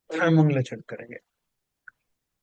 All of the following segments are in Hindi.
मंगलाचरण करेंगे।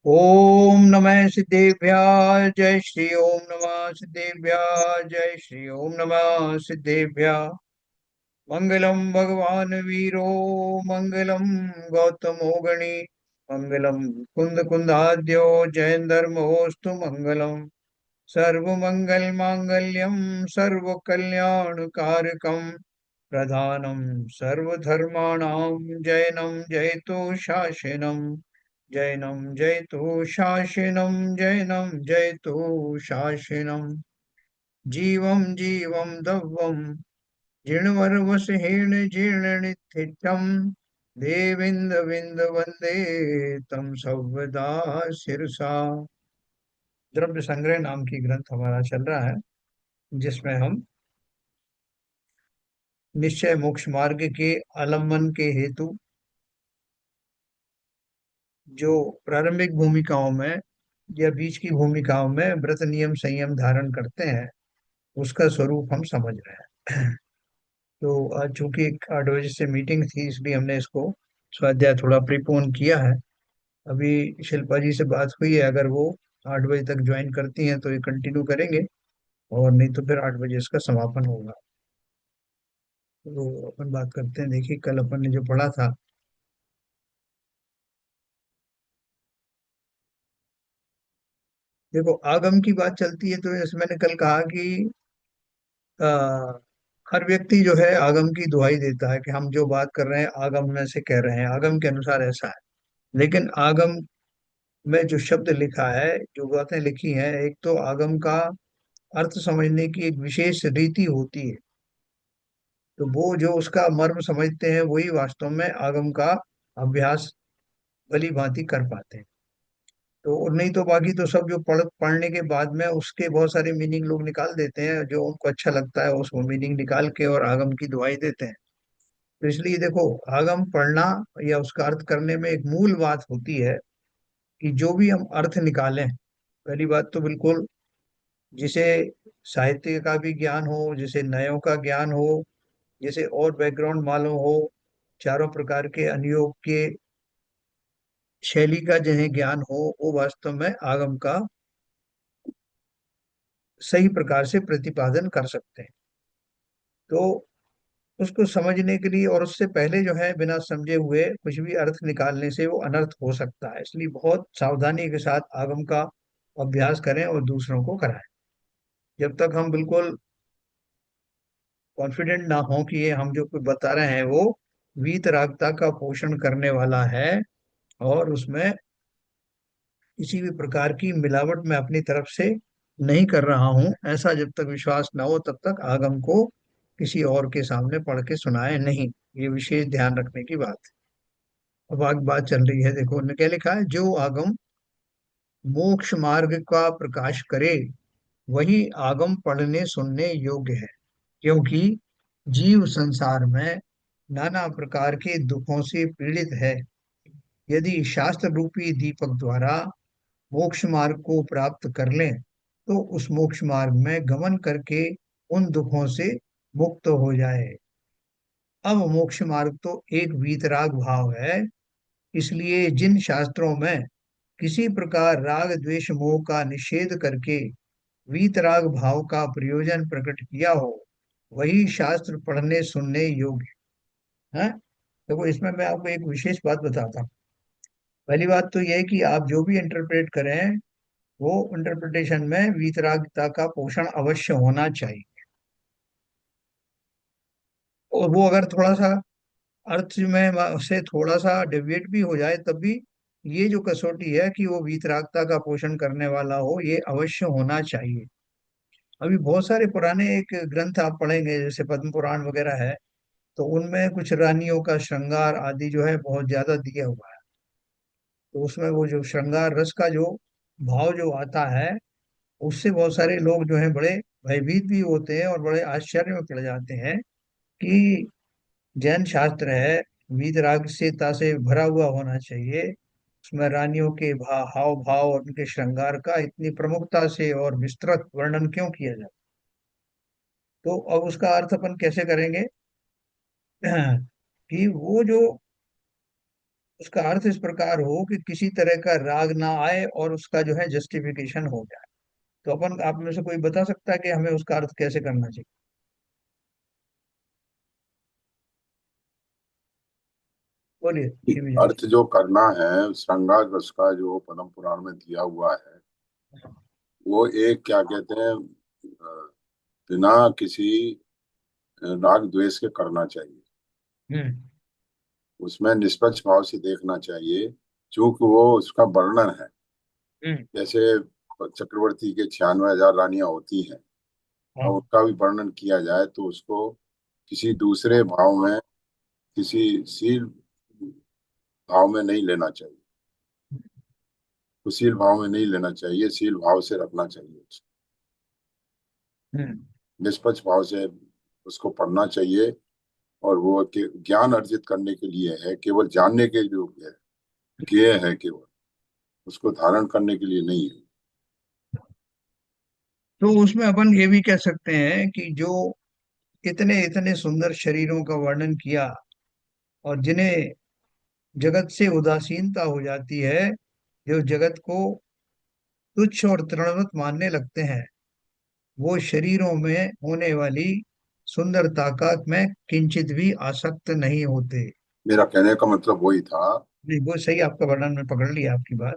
ओम नमः सिद्धेभ्याय जय श्री ओम नमः सिद्धेभ्याय जय श्री ओम नमः सिद्धेभ्याय। मंगलम भगवान वीरो मंगलम गौतमो गणी मंगलम कुंद कुंदाद्यो जयंदर्मोस्तु मंगलम। सर्वमंगल मांगल्यम सर्व कल्याण कारकम प्रधानम सर्वधर्माणां जैनं जयतु शासनम। जैनं जयतु शासनम जैनं जयतु शासनम। जीवं जीवं दव्यं जीर्णवरवसहेन जीर्णनिथित्यं देवेन्द्र विंद वंदे तम सर्वदा शिरसा। द्रव्य संग्रह नाम की ग्रंथ हमारा चल रहा है, जिसमें हम निश्चय मोक्ष मार्ग के आलम्बन के हेतु जो प्रारंभिक भूमिकाओं में या बीच की भूमिकाओं में व्रत नियम संयम धारण करते हैं, उसका स्वरूप हम समझ रहे हैं। तो आज चूंकि 8 बजे से मीटिंग थी, इसलिए हमने इसको स्वाध्याय थोड़ा प्रीपोन किया है। अभी शिल्पा जी से बात हुई है, अगर वो 8 बजे तक ज्वाइन करती हैं तो ये कंटिन्यू करेंगे, और नहीं तो फिर 8 बजे इसका समापन होगा। तो अपन बात करते हैं। देखिए, कल अपन ने जो पढ़ा था, देखो आगम की बात चलती है तो जैसे मैंने कल कहा कि आ, हर व्यक्ति जो है आगम की दुहाई देता है कि हम जो बात कर रहे हैं आगम में से कह रहे हैं, आगम के अनुसार ऐसा है। लेकिन आगम में जो शब्द लिखा है, जो बातें लिखी हैं, एक तो आगम का अर्थ समझने की एक विशेष रीति होती है। तो वो जो उसका मर्म समझते हैं वही वास्तव में आगम का अभ्यास भली भांति कर पाते हैं। तो और नहीं तो बाकी तो सब जो पढ़ने के बाद में उसके बहुत सारे मीनिंग लोग निकाल देते हैं, जो उनको अच्छा लगता है उसको मीनिंग निकाल के और आगम की दुहाई देते हैं। तो इसलिए देखो, आगम पढ़ना या उसका अर्थ करने में एक मूल बात होती है कि जो भी हम अर्थ निकालें, पहली बात तो बिल्कुल जिसे साहित्य का भी ज्ञान हो, जिसे नयों का ज्ञान हो, जिसे और बैकग्राउंड मालूम हो, चारों प्रकार के अनुयोग के शैली का जिन्हें ज्ञान हो, वो वास्तव में आगम का सही प्रकार से प्रतिपादन कर सकते हैं। तो उसको समझने के लिए और उससे पहले जो है बिना समझे हुए कुछ भी अर्थ निकालने से वो अनर्थ हो सकता है। इसलिए बहुत सावधानी के साथ आगम का अभ्यास करें और दूसरों को कराएं। जब तक हम बिल्कुल कॉन्फिडेंट ना हो कि ये हम जो कुछ बता रहे हैं वो वीतरागता का पोषण करने वाला है, और उसमें किसी भी प्रकार की मिलावट मैं अपनी तरफ से नहीं कर रहा हूं, ऐसा जब तक विश्वास ना हो तब तक आगम को किसी और के सामने पढ़ के सुनाए नहीं। ये विशेष ध्यान रखने की बात है। अब आगे बात चल रही है, देखो उन्होंने क्या लिखा है। जो आगम मोक्ष मार्ग का प्रकाश करे वही आगम पढ़ने सुनने योग्य है, क्योंकि जीव संसार में नाना प्रकार के दुखों से पीड़ित है। यदि शास्त्र रूपी दीपक द्वारा मोक्ष मार्ग को प्राप्त कर लें तो उस मोक्ष मार्ग में गमन करके उन दुखों से मुक्त हो जाए। अब मोक्ष मार्ग तो एक वीतराग भाव है। इसलिए जिन शास्त्रों में किसी प्रकार राग द्वेष मोह का निषेध करके वीतराग भाव का प्रयोजन प्रकट किया हो, वही शास्त्र पढ़ने सुनने योग्य है। देखो, इसमें मैं आपको एक विशेष बात बताता हूँ। पहली बात तो यह है कि आप जो भी इंटरप्रेट करें, वो इंटरप्रिटेशन में वीतरागता का पोषण अवश्य होना चाहिए। और वो अगर थोड़ा सा अर्थ में से थोड़ा सा डेविएट भी हो जाए, तब भी ये जो कसौटी है कि वो वीतरागता का पोषण करने वाला हो, ये अवश्य होना चाहिए। अभी बहुत सारे पुराने एक ग्रंथ आप पढ़ेंगे, जैसे पद्म पुराण वगैरह है, तो उनमें कुछ रानियों का श्रृंगार आदि जो है बहुत ज्यादा दिया हुआ है। तो उसमें वो जो श्रृंगार रस का जो भाव जो आता है, उससे बहुत सारे लोग जो हैं बड़े भयभीत भी होते हैं और बड़े आश्चर्य में पड़ जाते हैं कि जैन शास्त्र है, वीतरागता से भरा हुआ होना चाहिए, उसमें रानियों के हाव भाव और उनके श्रृंगार का इतनी प्रमुखता से और विस्तृत वर्णन क्यों किया जाए। तो अब उसका अर्थ अपन कैसे करेंगे कि वो जो उसका अर्थ इस प्रकार हो कि किसी तरह का राग ना आए और उसका जो है जस्टिफिकेशन हो जाए। तो अपन आप में से कोई बता सकता है कि हमें उसका अर्थ कैसे करना चाहिए? बोलिए शिवजी। अर्थ जो करना है, श्रृंगार रस का जो पद्म पुराण में दिया हुआ है, वो एक क्या कहते हैं, बिना किसी राग द्वेष के करना चाहिए। हम्म। उसमें निष्पक्ष भाव से देखना चाहिए, क्योंकि वो उसका वर्णन है। हम्म। जैसे चक्रवर्ती के 96,000 रानियां होती हैं, और हाँ। उनका भी वर्णन किया जाए तो उसको किसी दूसरे भाव में, किसी शील भाव में नहीं लेना चाहिए। कुशील भाव में नहीं लेना चाहिए, शील भाव से रखना चाहिए उसको। हम्म। निष्पक्ष भाव से उसको पढ़ना चाहिए। और वो ज्ञान अर्जित करने के लिए है, केवल जानने के लिए है, ज्ञेय है केवल, उसको धारण करने के लिए नहीं है। तो उसमें अपन ये भी कह सकते हैं कि जो इतने इतने सुंदर शरीरों का वर्णन किया और जिन्हें जगत से उदासीनता हो जाती है, जो जगत को तुच्छ और तृणवत मानने लगते हैं, वो शरीरों में होने वाली सुंदरता का में किंचित भी आसक्त नहीं होते। मेरा कहने का मतलब वही था। नहीं, वो सही आपका वर्णन में पकड़ लिया आपकी बात।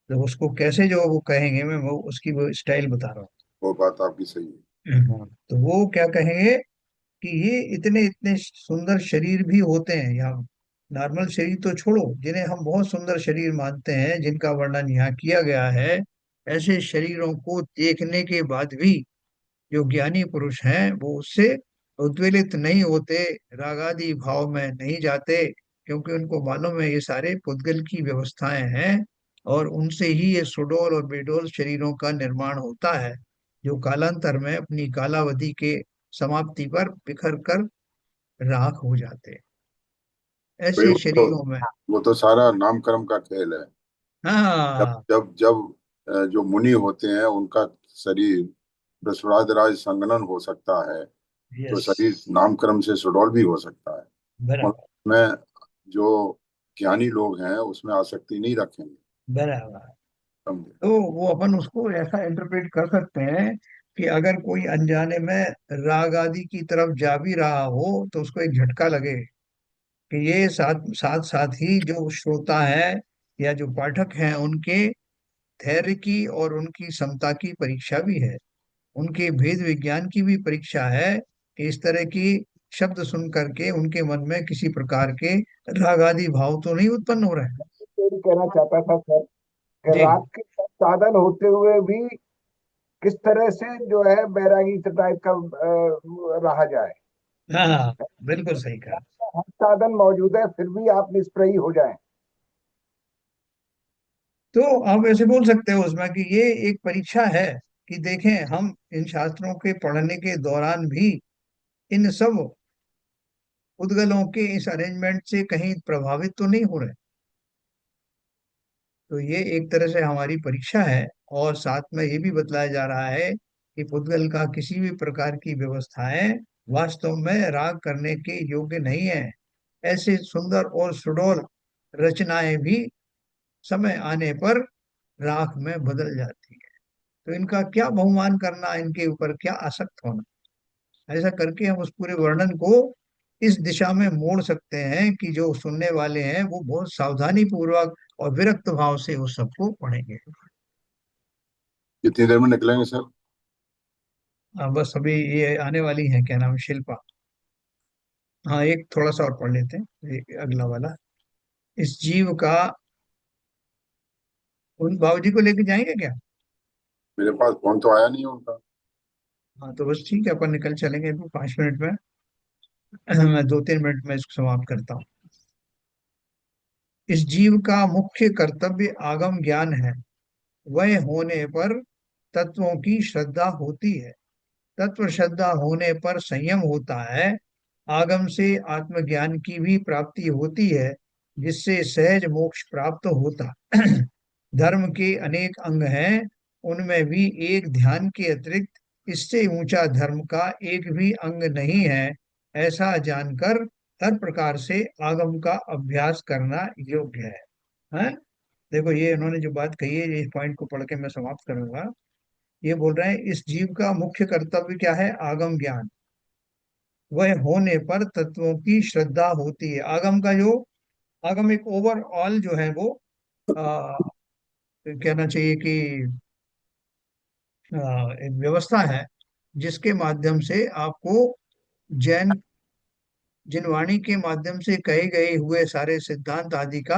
तो उसको कैसे जो वो कहेंगे, मैं वो उसकी वो स्टाइल बता रहा वो बात आपकी सही है। हूँ। हाँ, तो वो क्या कहेंगे कि ये इतने इतने सुंदर शरीर भी होते हैं यहाँ। नॉर्मल शरीर तो छोड़ो, जिन्हें हम बहुत सुंदर शरीर मानते हैं, जिनका वर्णन यहाँ किया गया है, ऐसे शरीरों को देखने के बाद भी जो ज्ञानी पुरुष हैं वो उससे उद्वेलित नहीं होते, रागादि भाव में नहीं जाते, क्योंकि उनको मालूम है ये सारे पुद्गल की व्यवस्थाएं हैं और उनसे ही ये सुडोल और बेडोल शरीरों का निर्माण होता है, जो कालांतर में अपनी कालावधि के समाप्ति पर बिखर कर राख हो जाते हैं भाई ऐसे शरीरों में। वो तो सारा नामकर्म का खेल है। जब हाँ। जब जब जो मुनि होते हैं उनका शरीर बृहस्पति राज संगनन हो सकता है, तो यस। शरीर नामकर्म से सुडौल भी हो सकता है। बराबर। उसमें जो ज्ञानी लोग हैं उसमें आसक्ति नहीं रखेंगे। बराबर। समझे? तो वो अपन उसको ऐसा इंटरप्रेट कर सकते हैं कि अगर कोई अनजाने में राग आदि की तरफ जा भी रहा हो तो उसको एक झटका लगे कि ये साथ साथ साथ ही जो श्रोता है या जो पाठक हैं उनके धैर्य की और उनकी समता की परीक्षा भी है, उनके भेद विज्ञान की भी परीक्षा है कि इस तरह की शब्द सुन करके उनके मन में किसी प्रकार के राग आदि भाव तो नहीं उत्पन्न हो रहे हैं। यही कहना चाहता था सर कि जी। राग के सब साधन होते हुए भी किस तरह से जो है बैरागी टाइप का रहा जाए। हाँ हाँ, बिल्कुल सही कहा। हर साधन मौजूद है फिर भी आप निष्प्रयी हो जाएं। तो आप ऐसे बोल सकते हो उसमें कि ये एक परीक्षा है कि देखें हम इन शास्त्रों के पढ़ने के दौरान भी इन सब उद्गलों के इस अरेंजमेंट से कहीं प्रभावित तो नहीं हो रहे। तो ये एक तरह से हमारी परीक्षा है। और साथ में ये भी बतलाया जा रहा है कि पुद्गल का किसी भी प्रकार की व्यवस्थाएं वास्तव में राग करने के योग्य नहीं है। ऐसे सुंदर और सुडौल रचनाएं भी समय आने पर राख में बदल जाती है। तो इनका क्या बहुमान करना, इनके ऊपर क्या आसक्त होना, ऐसा करके हम उस पूरे वर्णन को इस दिशा में मोड़ सकते हैं कि जो सुनने वाले हैं वो बहुत सावधानी पूर्वक और विरक्त भाव से उस सबको पढ़ेंगे। कितनी देर में निकलेंगे सर? बस अभी ये आने वाली है, क्या नाम है, शिल्पा। हाँ, एक थोड़ा सा और पढ़ लेते हैं, अगला वाला। इस जीव का, उन बाबूजी को लेके जाएंगे क्या? मेरे पास फोन तो आया नहीं है उनका। हाँ तो बस ठीक है, अपन निकल चलेंगे अभी 5 मिनट में। मैं 2-3 मिनट में इसको समाप्त करता हूँ। इस जीव का मुख्य कर्तव्य आगम ज्ञान है। वह होने पर तत्वों की श्रद्धा होती है। तत्व श्रद्धा होने पर संयम होता है। आगम से आत्मज्ञान की भी प्राप्ति होती है, जिससे सहज मोक्ष प्राप्त होता। धर्म के अनेक अंग हैं, उनमें भी एक ध्यान के अतिरिक्त इससे ऊंचा धर्म का एक भी अंग नहीं है। ऐसा जानकर हर प्रकार से आगम का अभ्यास करना योग्य है। देखो ये इन्होंने जो बात कही है, इस पॉइंट को पढ़ के मैं समाप्त करूंगा। ये बोल रहे हैं इस जीव का मुख्य कर्तव्य क्या है? आगम ज्ञान। वह होने पर तत्वों की श्रद्धा होती है। आगम का जो, आगम एक ओवरऑल जो है वो आ, कहना चाहिए कि एक व्यवस्था है जिसके माध्यम से आपको जैन जिनवाणी के माध्यम से कहे गए हुए सारे सिद्धांत आदि का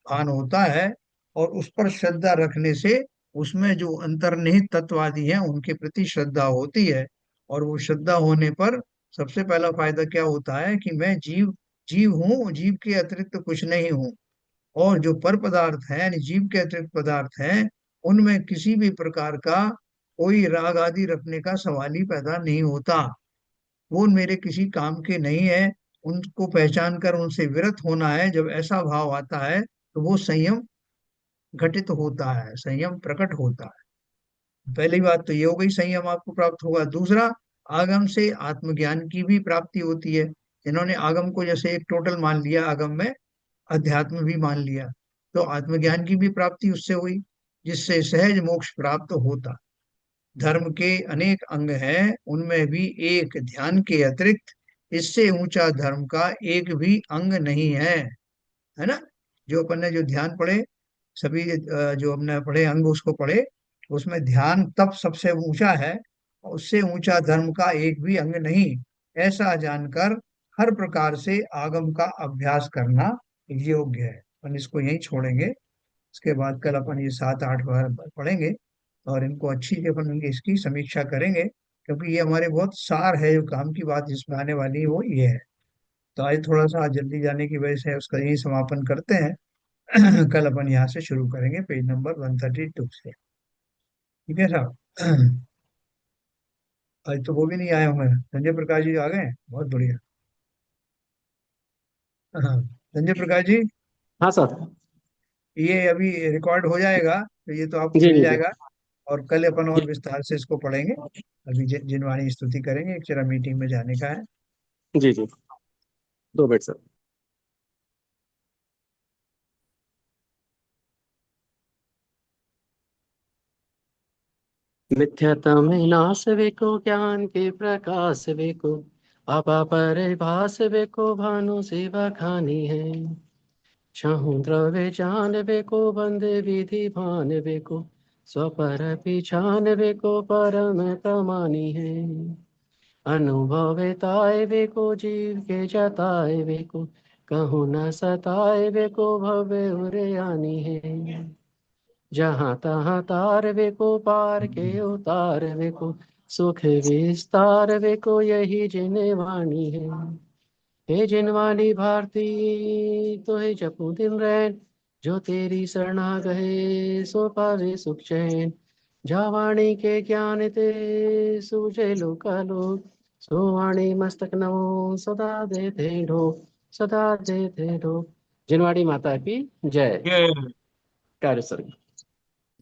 भान होता है, और उस पर श्रद्धा रखने से उसमें जो अंतर्निहित तत्वादि हैं उनके प्रति श्रद्धा होती है। और वो श्रद्धा होने पर सबसे पहला फायदा क्या होता है कि मैं जीव जीव हूँ, जीव के अतिरिक्त कुछ नहीं हूँ। और जो पर पदार्थ है यानी जीव के अतिरिक्त पदार्थ हैं, उनमें किसी भी प्रकार का कोई राग आदि रखने का सवाल ही पैदा नहीं होता। वो मेरे किसी काम के नहीं है। उनको पहचान कर उनसे विरत होना है। जब ऐसा भाव आता है तो वो संयम घटित होता है, संयम प्रकट होता है। पहली बात तो ये हो गई, संयम आपको प्राप्त होगा। दूसरा, आगम से आत्मज्ञान की भी प्राप्ति होती है। इन्होंने आगम को जैसे एक टोटल मान लिया, आगम में अध्यात्म भी मान लिया, तो आत्मज्ञान की भी प्राप्ति उससे हुई, जिससे सहज मोक्ष प्राप्त होता। धर्म के अनेक अंग हैं, उनमें भी एक ध्यान के अतिरिक्त इससे ऊंचा धर्म का एक भी अंग नहीं है ना। जो अपन ने जो ध्यान पढ़े, सभी जो हमने पढ़े अंग उसको पढ़े, उसमें ध्यान तप सबसे ऊंचा है, उससे ऊंचा धर्म का एक भी अंग नहीं। ऐसा जानकर हर प्रकार से आगम का अभ्यास करना योग्य है। अपन इसको यहीं छोड़ेंगे। इसके बाद कल अपन ये 7-8 बार पढ़ेंगे, और इनको अच्छी से अपन इसकी समीक्षा करेंगे, क्योंकि ये हमारे बहुत सार है। जो काम की बात जिसमें आने वाली है वो ये है। तो आज थोड़ा सा जल्दी जाने की वजह से उसका यही समापन करते हैं। कल अपन यहाँ से शुरू करेंगे पेज नंबर 132 से। ठीक है साहब? आज तो वो भी नहीं आए होंगे, संजय प्रकाश जी आ गए, बहुत बढ़िया। हाँ, संजय प्रकाश जी, हाँ सर। ये अभी रिकॉर्ड हो जाएगा तो ये तो आपको जी मिल जी जी जाएगा। और कल अपन जी और विस्तार से इसको पढ़ेंगे। अभी जिनवाणी स्तुति करेंगे, एक जरा मीटिंग में जाने का है। जी जी। 2 मिनट सर। मिथ्यात्म नाश वेको ज्ञान के प्रकाश वेको आपा परिभाष वेको भानु सेवा खानी है। छहु द्रव्य जान वेको बंदे विधि भान वेको स्वपर पिछान वेको परम प्रमानी है। अनुभवताय वेको जीव के जताए वेको कहूँ न सताए वेको भव्य उरयानी है। जहाँ तहाँ तार वेको पार के उतार वेको सुख विस्तार वेको यही जिन वाणी है। हे जिन वाणी भारती तो हे जपू दिन रैन जो तेरी शरणा गए सो पावे सुख चैन। जा वाणी के ज्ञान ते सूझे लोकालोक सो वाणी मस्तक नमो सदा देते ढो सदा देते ढो। जिनवाणी माता की जय। ये कार्य सर।